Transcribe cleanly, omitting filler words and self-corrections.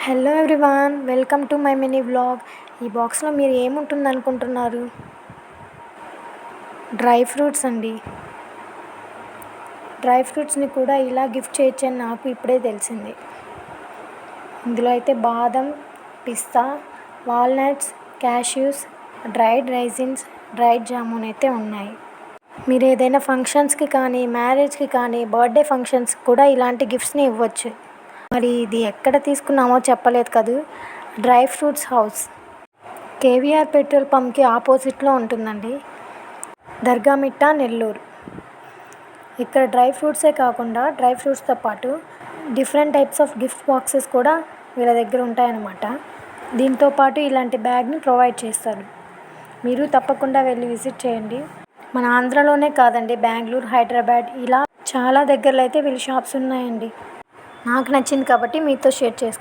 Hello everyone, welcome to my mini vlog. ఈ బాక్స్లో మీరు ఏముంటుంది అనుకుంటున్నారు? డ్రై ఫ్రూట్స్ అండి. డ్రై ఫ్రూట్స్ని కూడా ఇలా గిఫ్ట్ చేయొచ్చని నాకు ఇప్పుడే తెలిసింది. ఇందులో అయితే బాదం, పిస్తా, walnuts, cashews, dried raisins, dried jamun అయితే ఉన్నాయి. మీరు ఏదైనా ఫంక్షన్స్కి కానీ, మ్యారేజ్కి కానీ, బర్త్డే ఫంక్షన్స్కి కూడా ఇలాంటి గిఫ్ట్స్ని ఇవ్వచ్చు. మరి ఇది ఎక్కడ తీసుకున్నామో చెప్పలేదు కదూ. Dry fruits house KVR petrol పంప్కి ఆపోజిట్లో ఉంటుందండి. దర్గామిట్ట, నెల్లూరు. ఇక్కడ డ్రై ఫ్రూట్సే కాకుండా డ్రై ఫ్రూట్స్తో పాటు different types of gift boxes కూడా వీళ్ళ దగ్గర ఉంటాయన్నమాట. దీంతో పాటు ఇలాంటి బ్యాగ్ని ప్రొవైడ్ చేస్తారు. మీరు తప్పకుండా వెళ్ళి విజిట్ చేయండి. మన ఆంధ్రాలోనే కాదండి, బెంగళూరు, హైదరాబాద్ ఇలా చాలా దగ్గరలో అయితే వీళ్ళ షాప్స్ ఉన్నాయండి. నాకు నచ్చింది కాబట్టి మీతో షేర్ చేసుకుంటాను.